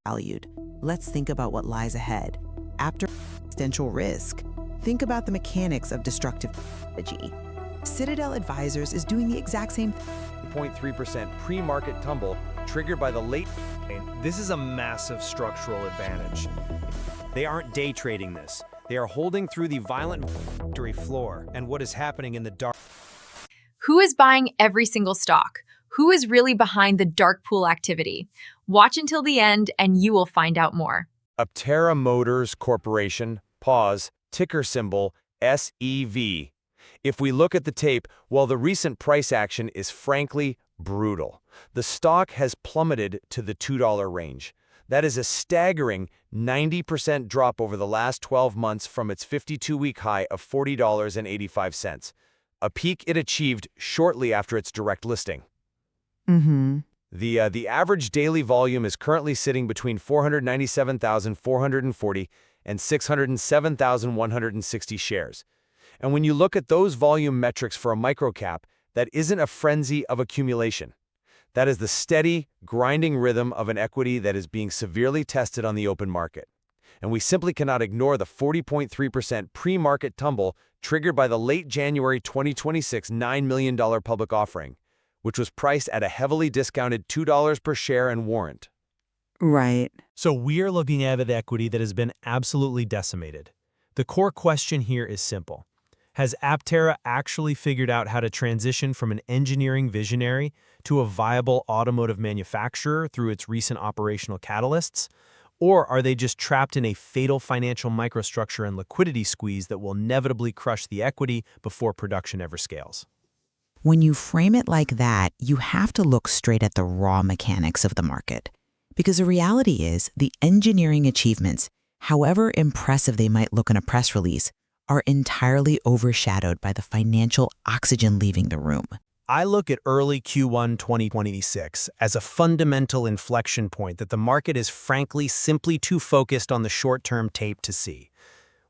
valued. Let's think about what lies ahead. After existential risk, think about the mechanics of destructive strategy. Citadel Advisors is doing the exact same thing. 0.3% pre-market tumble triggered by the late. This is a massive structural advantage. They aren't day trading this. They are holding through the violent victory floor and what is happening in the dark. Who is buying every single stock? Who is really behind the dark pool activity? Watch until the end and you will find out more. Aptera Motors Corporation, pause, ticker symbol SEV. If we look at the tape, well, the recent price action is frankly brutal. The stock has plummeted to the $2 range. That is a staggering 90% drop over the last 12 months from its 52-week high of $40.85, a peak it achieved shortly after its direct listing. The average daily volume is currently sitting between 497,440 and 607,160 shares. And when you look at those volume metrics for a microcap, that isn't a frenzy of accumulation. That is the steady, grinding rhythm of an equity that is being severely tested on the open market. And we simply cannot ignore the 40.3% pre-market tumble triggered by the late January 2026 $9 million public offering, which was priced at a heavily discounted $2 per share and warrant. Right. So we're looking at an equity that has been absolutely decimated. The core question here is simple. Has Aptera actually figured out how to transition from an engineering visionary to a viable automotive manufacturer through its recent operational catalysts? Or are they just trapped in a fatal financial microstructure and liquidity squeeze that will inevitably crush the equity before production ever scales? When you frame it like that, you have to look straight at the raw mechanics of the market. Because the reality is, the engineering achievements, however impressive they might look in a press release, are entirely overshadowed by the financial oxygen leaving the room. I look at early Q1 2026 as a fundamental inflection point that the market is frankly simply too focused on the short-term tape to see.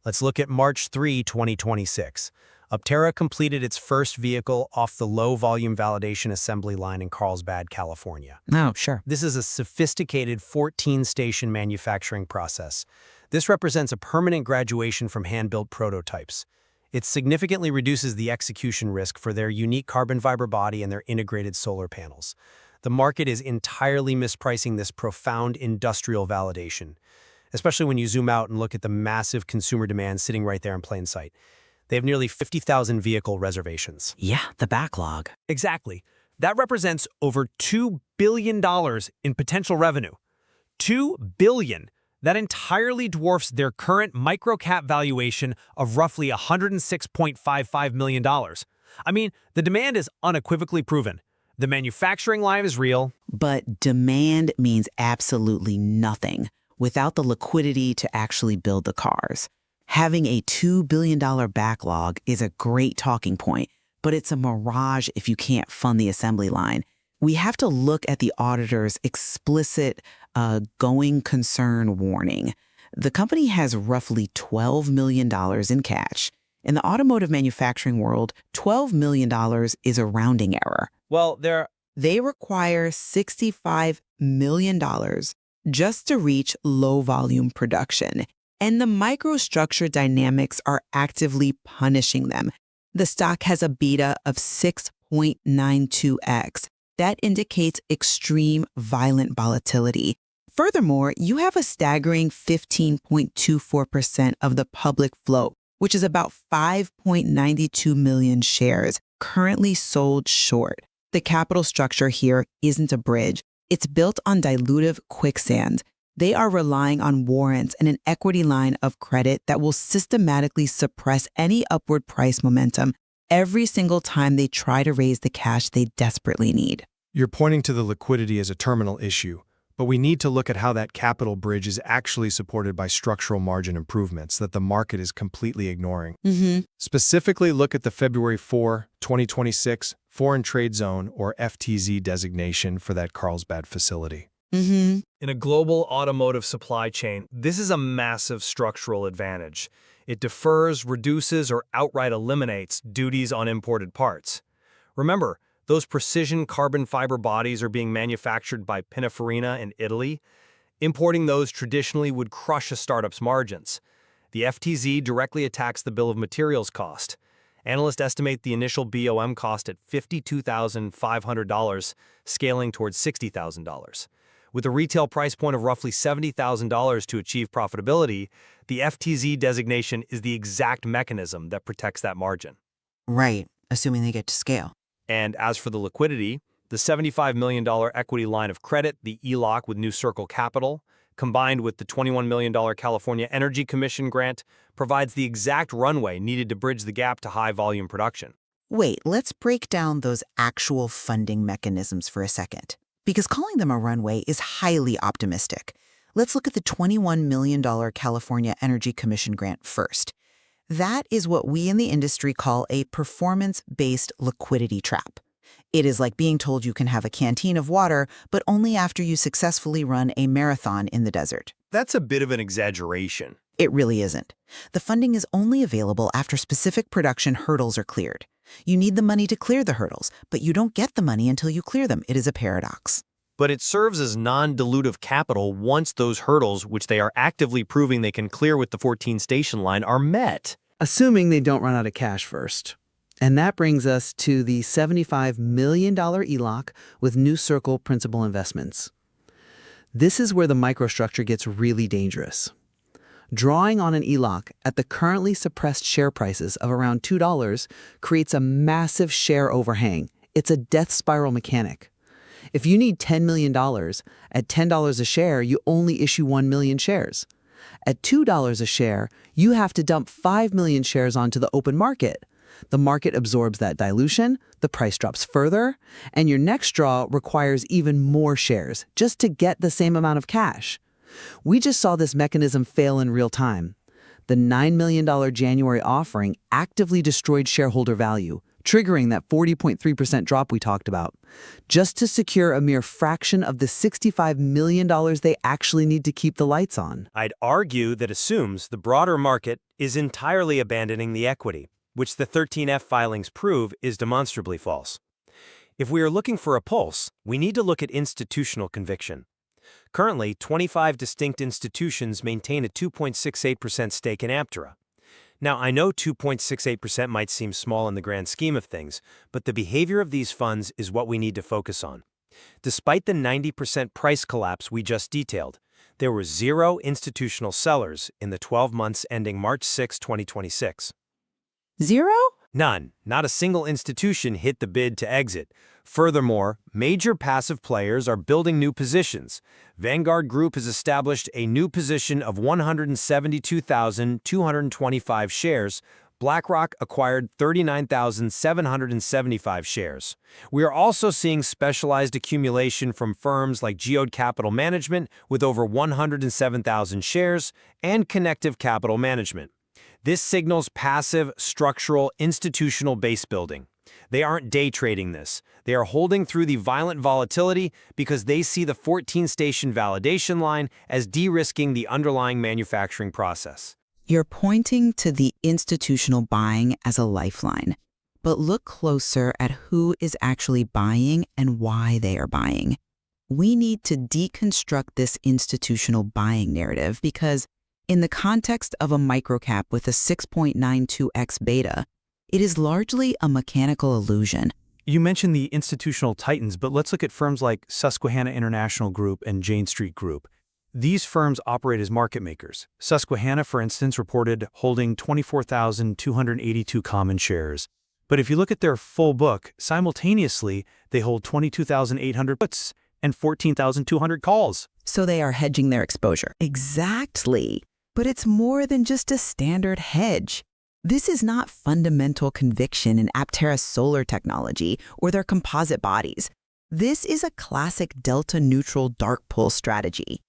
Let's look at March 3, 2026. Aptera completed its first vehicle off the low-volume validation assembly line in Carlsbad, California. Oh, sure. This is a sophisticated 14-station manufacturing process. This represents a permanent graduation from hand-built prototypes. It significantly reduces the execution risk for their unique carbon fiber body and their integrated solar panels. The market is entirely mispricing this profound industrial validation, especially when you zoom out and look at the massive consumer demand sitting right there in plain sight. They have nearly 50,000 vehicle reservations. Yeah, the backlog. Exactly. That represents over $2 billion in potential revenue. $2 billion. That entirely dwarfs their current microcap valuation of roughly $106.55 million. I mean, the demand is unequivocally proven. The manufacturing line is real. But demand means absolutely nothing without the liquidity to actually build the cars. Having a $2 billion backlog is a great talking point, but it's a mirage if you can't fund the assembly line. We have to look at the auditor's explicit going concern warning. The company has roughly $12 million in cash. In the automotive manufacturing world, $12 million is a rounding error. Well, They require $65 million just to reach low-volume production. And the microstructure dynamics are actively punishing them. The stock has a beta of 6.92x. That indicates extreme violent volatility. Furthermore, you have a staggering 15.24% of the public float, which is about 5.92 million shares, currently sold short. The capital structure here isn't a bridge. It's built on dilutive quicksand. They are relying on warrants and an equity line of credit that will systematically suppress any upward price momentum every single time they try to raise the cash they desperately need. You're pointing to the liquidity as a terminal issue, but we need to look at how that capital bridge is actually supported by structural margin improvements that the market is completely ignoring. Specifically, look at the February 4, 2026 Foreign Trade Zone or FTZ designation for that Carlsbad facility. In a global automotive supply chain, this is a massive structural advantage. It defers, reduces, or outright eliminates duties on imported parts. Remember, those precision carbon fiber bodies are being manufactured by Pininfarina in Italy. Importing those traditionally would crush a startup's margins. The FTZ directly attacks the bill of materials cost. Analysts estimate the initial BOM cost at $52,500, scaling towards $60,000. With a retail price point of roughly $70,000 to achieve profitability, the FTZ designation is the exact mechanism that protects that margin. Right, assuming they get to scale. And as for the liquidity, the $75 million equity line of credit, the ELOC with New Circle Capital, combined with the $21 million California Energy Commission grant, provides the exact runway needed to bridge the gap to high-volume production. Wait, let's break down those actual funding mechanisms for a second, because calling them a runway is highly optimistic. Let's look at the $21 million California Energy Commission grant first. That is what we in the industry call a performance-based liquidity trap. It is like being told you can have a canteen of water, but only after you successfully run a marathon in the desert. That's a bit of an exaggeration. It really isn't. The funding is only available after specific production hurdles are cleared. You need the money to clear the hurdles, but you don't get the money until you clear them. It is a paradox. But it serves as non-dilutive capital once those hurdles, which they are actively proving they can clear with the 14-station line, are met. Assuming they don't run out of cash first. And that brings us to the $75 million ELOC with New Circle Principal Investments. This is where the microstructure gets really dangerous. Drawing on an ELOC at the currently suppressed share prices of around $2 creates a massive share overhang. It's a death spiral mechanic. If you need $10 million, at $10 a share, you only issue 1 million shares. At $2 a share, you have to dump 5 million shares onto the open market. The market absorbs that dilution, the price drops further, and your next draw requires even more shares just to get the same amount of cash. We just saw this mechanism fail in real time. The $9 million January offering actively destroyed shareholder value, triggering that 40.3% drop we talked about, just to secure a mere fraction of the $65 million they actually need to keep the lights on. I'd argue that assumes the broader market is entirely abandoning the equity, which the 13F filings prove is demonstrably false. If we are looking for a pulse, we need to look at institutional conviction. Currently, 25 distinct institutions maintain a 2.68% stake in Aptera. Now, I know 2.68% might seem small in the grand scheme of things, but the behavior of these funds is what we need to focus on. Despite the 90% price collapse we just detailed, there were 0 institutional sellers in the 12 months ending March 6, 2026. 0? None. Not a single institution hit the bid to exit. Furthermore, major passive players are building new positions. Vanguard Group has established a new position of 172,225 shares. BlackRock acquired 39,775 shares. We are also seeing specialized accumulation from firms like Geode Capital Management with over 107,000 shares and Connective Capital Management. This signals passive, structural, institutional base building. They aren't day trading this. They are holding through the violent volatility because they see the 14-station validation line as de-risking the underlying manufacturing process. You're pointing to the institutional buying as a lifeline, but look closer at who is actually buying and why they are buying. We need to deconstruct this institutional buying narrative because in the context of a microcap with a 6.92x beta, it is largely a mechanical illusion. You mentioned the institutional titans, but let's look at firms like Susquehanna International Group and Jane Street Group. These firms operate as market makers. Susquehanna, for instance, reported holding 24,282 common shares. But if you look at their full book, simultaneously, they hold 22,800 puts and 14,200 calls. So they are hedging their exposure. Exactly. But it's more than just a standard hedge. This is not fundamental conviction in Aptera's solar technology or their composite bodies. This is a classic delta-neutral dark pool strategy.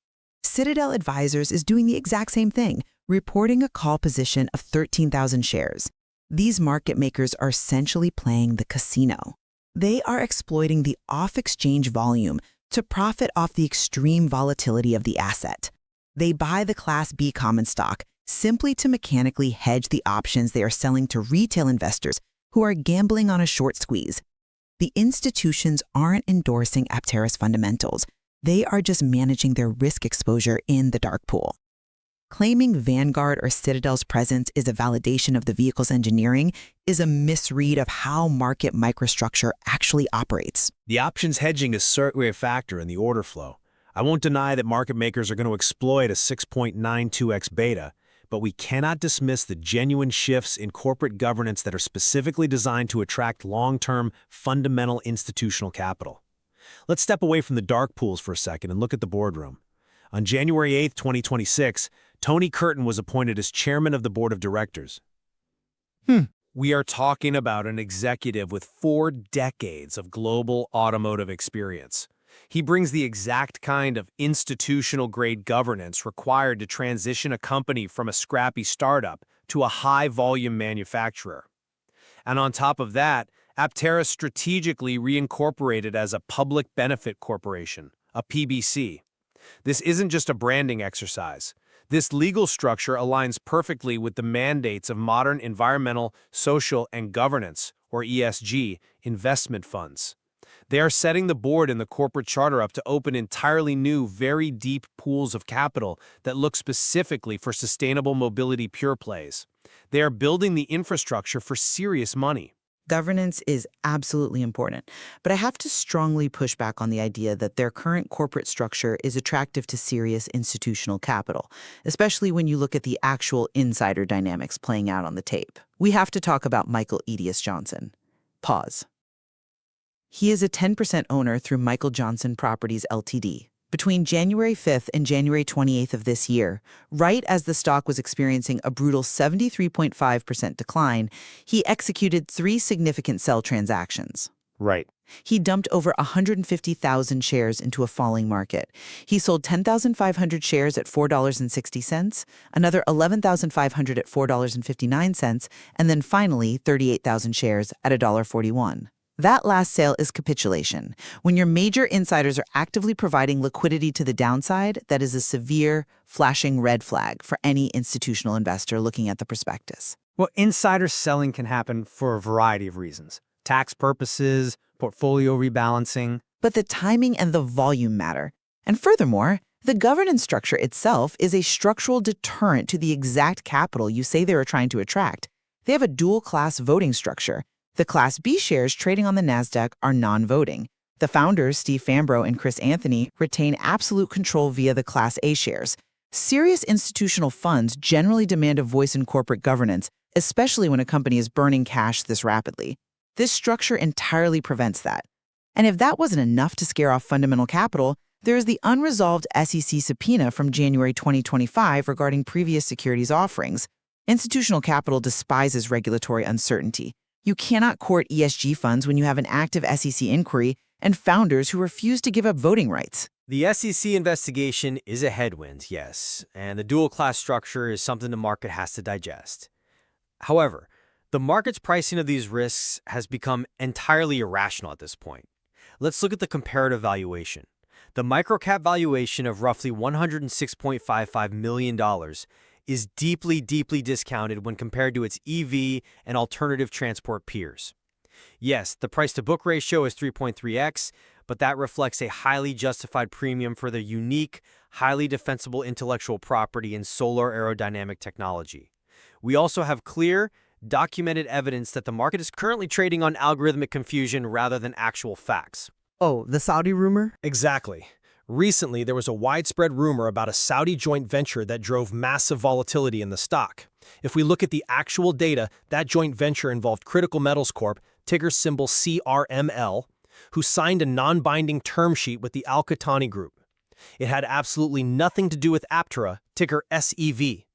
Citadel Advisors is doing the exact same thing, reporting a call position of 13,000 shares. These market makers are essentially playing the casino. They are exploiting the off-exchange volume to profit off the extreme volatility of the asset. They buy the Class B common stock simply to mechanically hedge the options they are selling to retail investors who are gambling on a short squeeze. The institutions aren't endorsing Aptera's fundamentals. They are just managing their risk exposure in the dark pool. Claiming Vanguard or Citadel's presence is a validation of the vehicle's engineering is a misread of how market microstructure actually operates. The options hedging is certainly a factor in the order flow. I won't deny that market makers are going to exploit a 6.92x beta, but we cannot dismiss the genuine shifts in corporate governance that are specifically designed to attract long-term, fundamental institutional capital. Let's step away from the dark pools for a second and look at the boardroom. On January 8, 2026, Tony Curtin was appointed as chairman of the board of directors. We are talking about an executive with 4 decades of global automotive experience. He brings the exact kind of institutional-grade governance required to transition a company from a scrappy startup to a high-volume manufacturer. And on top of that, Aptera strategically reincorporated as a public benefit corporation, a PBC. This isn't just a branding exercise. This legal structure aligns perfectly with the mandates of modern environmental, social, and governance, or ESG, investment funds. They are setting the board and the corporate charter up to open entirely new, very deep pools of capital that look specifically for sustainable mobility pure plays. They are building the infrastructure for serious money. Governance is absolutely important, but I have to strongly push back on the idea that their current corporate structure is attractive to serious institutional capital, especially when you look at the actual insider dynamics playing out on the tape. We have to talk about Michael Edius Johnson. Pause. He is a 10% owner through Michael Johnson Properties Ltd. Between January 5th and January 28th of this year, right as the stock was experiencing a brutal 73.5% decline, he executed 3 significant sell transactions. Right. He dumped over 150,000 shares into a falling market. He sold 10,500 shares at $4.60, another 11,500 at $4.59, and then finally 38,000 shares at $1.41. That last sale is capitulation. When your major insiders are actively providing liquidity to the downside, that is a severe, flashing red flag for any institutional investor looking at the prospectus. Well, insider selling can happen for a variety of reasons. Tax purposes, portfolio rebalancing. But the timing and the volume matter. And furthermore, the governance structure itself is a structural deterrent to the exact capital you say they are trying to attract. They have a dual-class voting structure. The Class B shares trading on the NASDAQ are non-voting. The founders, Steve Fambro and Chris Anthony, retain absolute control via the Class A shares. Serious institutional funds generally demand a voice in corporate governance, especially when a company is burning cash this rapidly. This structure entirely prevents that. And if that wasn't enough to scare off fundamental capital, there is the unresolved SEC subpoena from January 2025 regarding previous securities offerings. Institutional capital despises regulatory uncertainty. You cannot court ESG funds when you have an active SEC inquiry and founders who refuse to give up voting rights. The SEC investigation is a headwind, yes, and the dual-class structure is something the market has to digest. However, the market's pricing of these risks has become entirely irrational at this point. Let's look at the comparative valuation. The microcap valuation of roughly $106.55 million is deeply discounted when compared to its EV and alternative transport peers. Yes, the price-to-book ratio is 3.3x, but that reflects a highly justified premium for their unique, highly defensible intellectual property in solar aerodynamic technology. We also have clear, documented evidence that the market is currently trading on algorithmic confusion rather than actual facts. Oh, the Saudi rumor? Exactly. Recently, there was a widespread rumor about a Saudi joint venture that drove massive volatility in the stock. If we look at the actual data, that joint venture involved Critical Metals Corp., ticker symbol CRML, who signed a non-binding term sheet with the Al-Qahtani Group. It had absolutely nothing to do with Aptera, ticker SEV.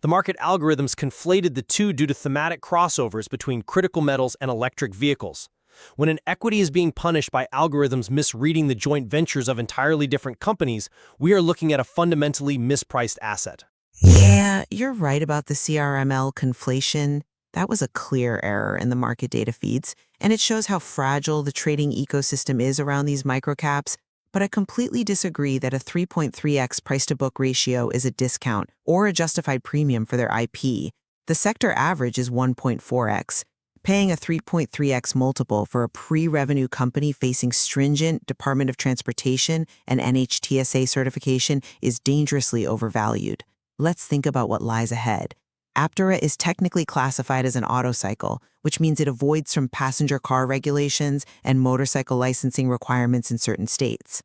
The market algorithms conflated the two due to thematic crossovers between critical metals and electric vehicles. When an equity is being punished by algorithms misreading the joint ventures of entirely different companies, we are looking at a fundamentally mispriced asset. Yeah, you're right about the CRML conflation. That was a clear error in the market data feeds, and it shows how fragile the trading ecosystem is around these microcaps. But I completely disagree that a 3.3x price-to-book ratio is a discount or a justified premium for their IP. The sector average is 1.4x. Paying a 3.3x multiple for a pre-revenue company facing stringent Department of Transportation and NHTSA certification is dangerously overvalued. Let's think about what lies ahead. Aptera is technically classified as an auto cycle, which means it avoids from passenger car regulations and motorcycle licensing requirements in certain states.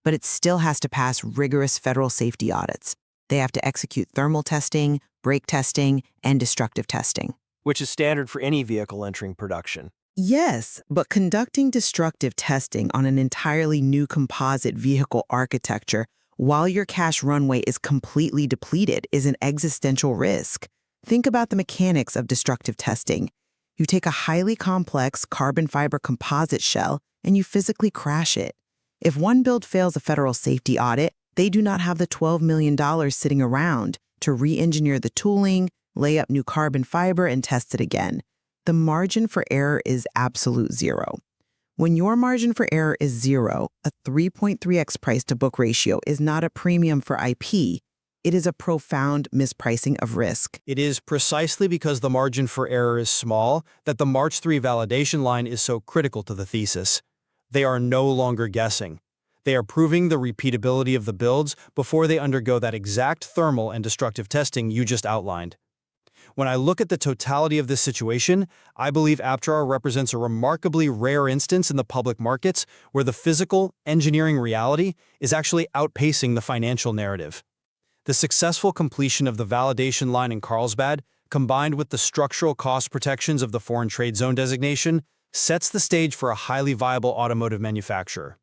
But it still has to pass rigorous federal safety audits. They have to execute thermal testing, brake testing, and destructive testing. Which is standard for any vehicle entering production. Yes, but conducting destructive testing on an entirely new composite vehicle architecture while your cash runway is completely depleted is an existential risk. Think about the mechanics of destructive testing. You take a highly complex carbon fiber composite shell and you physically crash it. If one build fails a federal safety audit, they do not have the $12 million sitting around to re-engineer the tooling, lay up new carbon fiber, and test it again. The margin for error is absolute zero. When your margin for error is zero, a 3.3x price-to-book ratio is not a premium for IP. It is a profound mispricing of risk. It is precisely because the margin for error is small that the March 3 validation line is so critical to the thesis. They are no longer guessing. They are proving the repeatability of the builds before they undergo that exact thermal and destructive testing you just outlined. When I look at the totality of this situation, I believe Aptera represents a remarkably rare instance in the public markets where the physical, engineering reality is actually outpacing the financial narrative. The successful completion of the validation line in Carlsbad, combined with the structural cost protections of the foreign trade zone designation, sets the stage for a highly viable automotive manufacturer.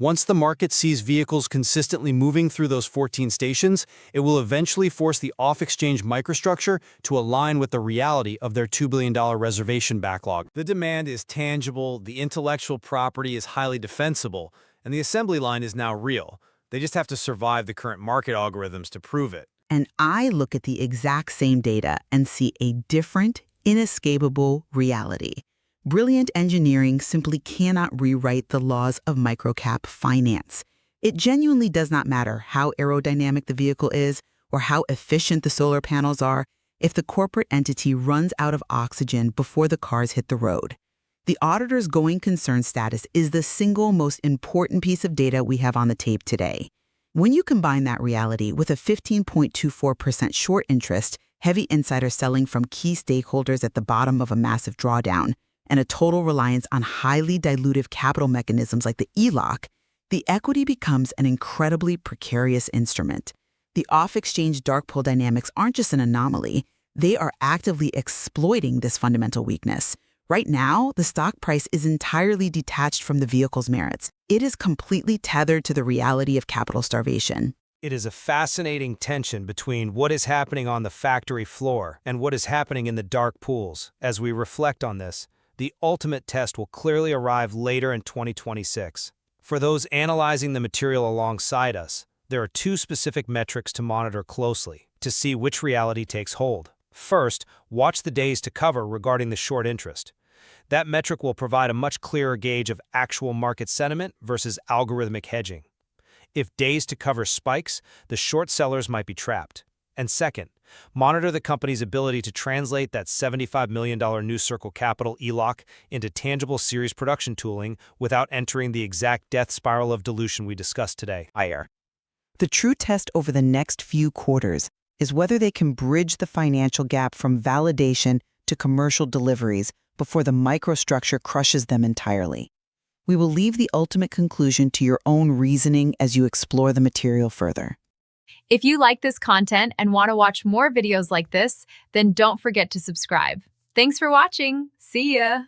Once the market sees vehicles consistently moving through those 14 stations, it will eventually force the off-exchange microstructure to align with the reality of their $2 billion reservation backlog. The demand is tangible, the intellectual property is highly defensible, and the assembly line is now real. They just have to survive the current market algorithms to prove it. And I look at the exact same data and see a different, inescapable reality. Brilliant engineering simply cannot rewrite the laws of microcap finance. It genuinely does not matter how aerodynamic the vehicle is or how efficient the solar panels are if the corporate entity runs out of oxygen before the cars hit the road. The auditor's going concern status is the single most important piece of data we have on the tape today. When you combine that reality with a 15.24% short interest, heavy insider selling from key stakeholders at the bottom of a massive drawdown, and a total reliance on highly dilutive capital mechanisms like the ELOC, the equity becomes an incredibly precarious instrument. The off-exchange dark pool dynamics aren't just an anomaly, they are actively exploiting this fundamental weakness. Right now, the stock price is entirely detached from the vehicle's merits. It is completely tethered to the reality of capital starvation. It is a fascinating tension between what is happening on the factory floor and what is happening in the dark pools. As we reflect on this, the ultimate test will clearly arrive later in 2026. For those analyzing the material alongside us, there are two specific metrics to monitor closely to see which reality takes hold. First, watch the days to cover regarding the short interest. That metric will provide a much clearer gauge of actual market sentiment versus algorithmic hedging. If days to cover spikes, the short sellers might be trapped. And second, monitor the company's ability to translate that $75 million New Circle Capital ELOC into tangible series production tooling without entering the exact death spiral of dilution we discussed today. The true test over the next few quarters is whether they can bridge the financial gap from validation to commercial deliveries before the microstructure crushes them entirely. We will leave the ultimate conclusion to your own reasoning as you explore the material further. If you like this content and want to watch more videos like this, then don't forget to subscribe. Thanks for watching. See ya!